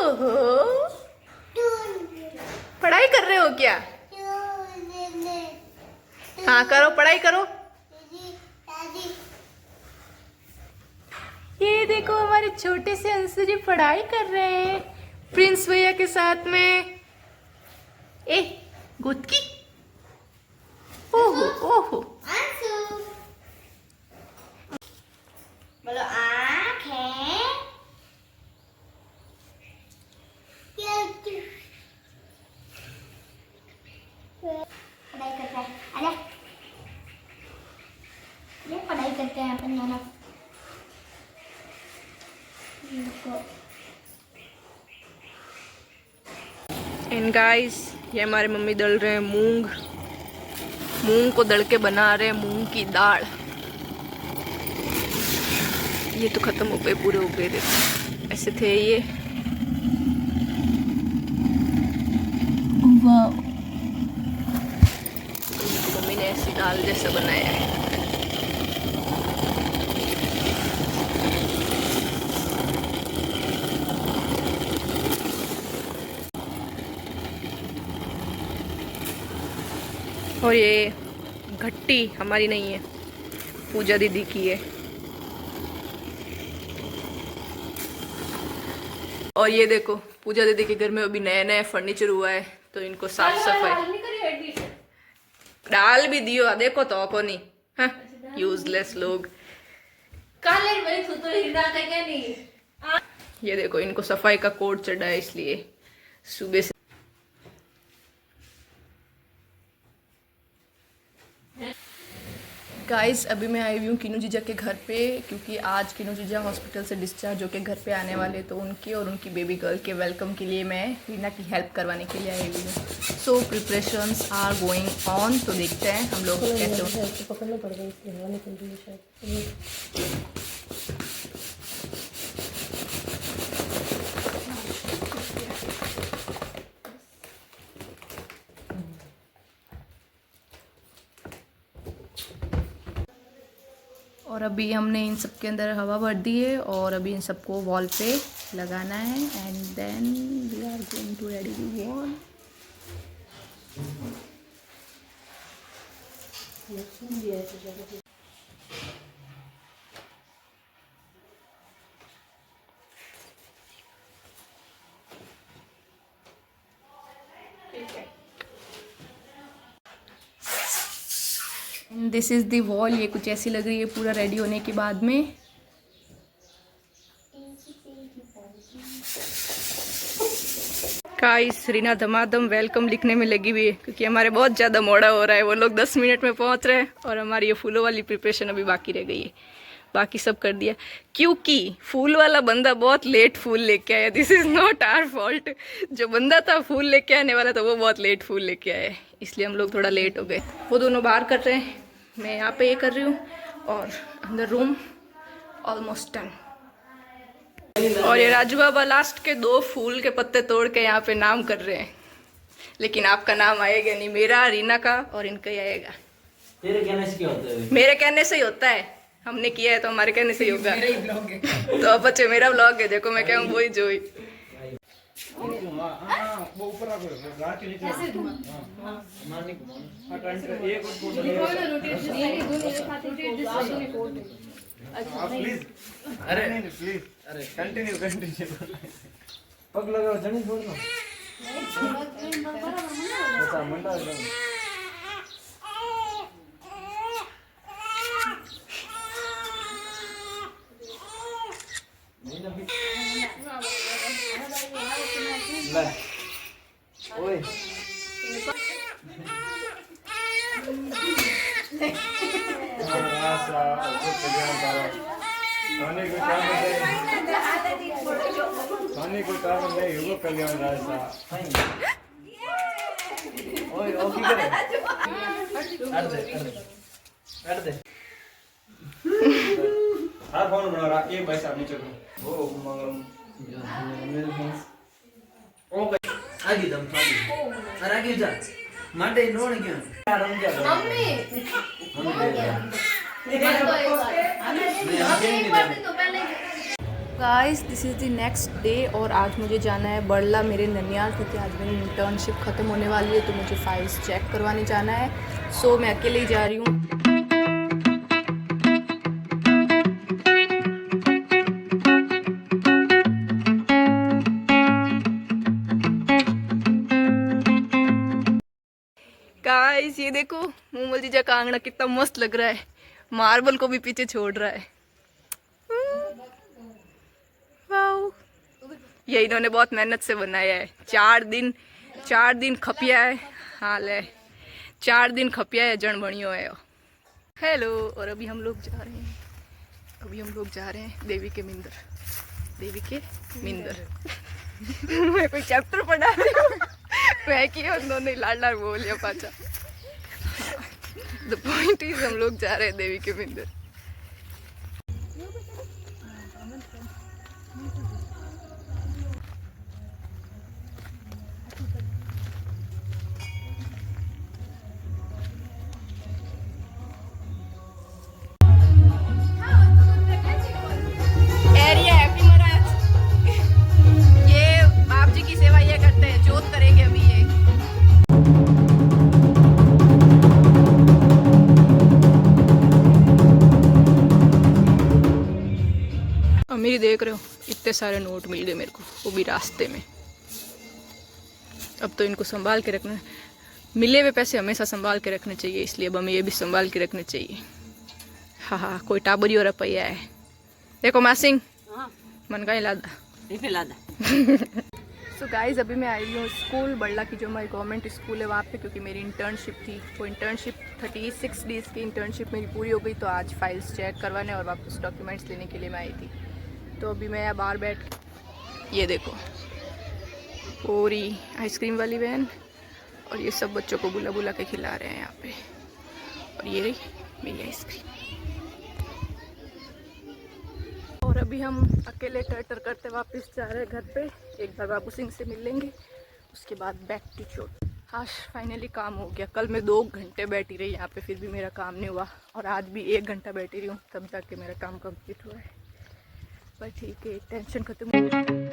ओहो, पढ़ाई कर रहे हो क्या? हाँ करो, पढ़ाई करो। ये देखो हमारे छोटे से अंशु जी पढ़ाई कर रहे हैं प्रिंस भैया के साथ में। ए गुटकी, ओहो ओहो। बोलो आँख है। पढ़ाई करता है। अरे ये पढ़ाई करते हैं अपन दोनों। एंड गाइस, ये हमारे मम्मी दल रहे हैं मूंग। मूंग को दल के बना रहे हैं मूंग की दाल। ये तो खत्म हो गए पूरे, उबे देखो ऐसे थे ये। वाह, मम्मी ने ऐसी दाल जैसा बनाया है। और ये घट्टी हमारी नहीं है, पूजा दीदी की है। और ये देखो पूजा दीदी के घर में अभी नया नया फर्नीचर हुआ है, तो इनको साफ सफाई डाल भी दियो। देखो तो को नहीं, हाँ यूजलेस लोग। ये देखो इनको सफाई का कोड चढ़ा है, इसलिए सुबह से। गाइस, अभी मैं आई हुई हूँ किनू जीजा के घर पे, क्योंकि आज किनू जीजा हॉस्पिटल से डिस्चार्ज होकर घर पे आने वाले, तो उनके और उनकी बेबी गर्ल के वेलकम के लिए मैं रीना की हेल्प करवाने के लिए आई हुई हूँ। सो प्रिपरेशंस आर गोइंग ऑन, तो देखते हैं हम लोग कैसे। पकड़ना पड़ेगा, इसलिए हवा निकल रही है शायद। और अभी हमने इन सब के अंदर हवा भर दी है, और अभी इन सबको वॉल पे लगाना है। And then we are going to ready the wall. This is the wall. ये कुछ ऐसी लग रही है पूरा रेडी होने के बाद में। गाइस, रीना धमाधम वेलकम लिखने में लगी हुई है, क्योंकि हमारे बहुत ज़्यादा मोड़ा हो रहा है। वो लोग 10 मिनट में पहुंच रहे हैं, और हमारी ये फूलों वाली प्रिपरेशन अभी बाकी रह गई है। बाकी सब कर दिया, क्योंकि फूल वाला बंदा बहुत लेट फूल लेके आया। This is not our fault. जो बंदा था फूल लेके आने वाला था, वो बहुत लेट फूल लेके आया, इसलिए हम लोग थोड़ा लेट हो गए। वो दोनों बाहर कर रहे हैं, मैं यहाँ पे ये कर रही हूँ, और अंदर रूम ऑलमोस्ट डन। और ये राजू बाबा लास्ट के 2 फूल के पत्ते तोड़ के यहाँ पे नाम कर रहे हैं, लेकिन आपका नाम आएगा नहीं, मेरा, रीना का और इनका ही आएगा। तेरे कहने से क्या होता है? मेरे कहने से ही होता है, हमने किया है तो हमारे कहने से ही होगा। मेरा ही ब्लॉग है तो अब बच्चे मेरा ब्लॉग है, देखो मैं कहूँ वही जो ही। अरे प्लीज, अरे कंटिन्यू पग लगाओ, जमीन छोड़ना। अच्छा मंडा ओए सोनी को काम दे युगो कल्याण राजा ओए ओ की करे हट दे हां फोन बना रहा एक भाई साहब नीचे को ओ मंगलम ओ आगे दम अरे आगे जा माटे नोण क्या mummy guys this is the next day और आज मुझे जाना है बड़ला मेरे ननियाल, क्योंकि आज मेरी इंटर्नशिप ख़त्म होने वाली है, तो मुझे फाइल्स चेक करवाने जाना है। सो मैं अकेले ही जा रही हूँ। गाइस ये देखो मूमल जीजा का आंगना कितना मस्त लग रहा है, मार्बल को भी पीछे छोड़ रहा है। वाओ, ये इन्होंने बहुत मेहनत से बनाया है। 4 दिन खपिया है, हाल है 4 दिन खपिया है, जन बनियो है। हेलो, और अभी हम लोग जा रहे हैं देवी के मिंदर। मैं कोई चैप्टर पढ़ा रही हूँ मैं कि उन्होंने लाड बोल लिया पाचा। द पॉइंट इज हम लोग जा रहे हैं देवी के मिंदर। मेरी देख रहे हो इतने सारे नोट मिल गए मेरे को, वो भी रास्ते में। अब तो इनको संभाल के रखना, मिले हुए पैसे हमेशा संभाल के रखने चाहिए, इसलिए अब हमें ये भी संभाल के रखने चाहिए। हाँ कोई टाबरी और रुपया है। देखो मासिंग मन का ही लादा। सो गाइज अभी मैं आई हूँ स्कूल बड़ला की, जो हमारी गवर्नमेंट स्कूल है वहाँ पे, क्योंकि मेरी इंटर्नशिप थी। वो इंटर्नशिप 36 डेज़ की इंटर्नशिप मेरी पूरी हो गई, तो आज फाइल्स चेक करवाने और वापस डॉक्यूमेंट्स लेने के लिए मैं आई थी। तो अभी मैं यहाँ बाहर बैठ, ये देखो पूरी आइसक्रीम वाली वैन, और ये सब बच्चों को बुला बुला के खिला रहे हैं यहाँ पे। और ये रही मेरी आइसक्रीम। और अभी हम अकेले टर्टर करते वापस जा रहे हैं घर पे। एक बार बाबू सिंह से मिल लेंगे, उसके बाद बैक टू चोट। आज फाइनली काम हो गया। कल मैं 2 घंटे बैठी रही यहाँ पे, फिर भी मेरा काम नहीं हुआ, और आज भी 1 घंटा बैठी रही हूँ, तब जाके मेरा काम कंप्लीट हुआ है। पर ठीक है, टेंशन खत्म हो गई।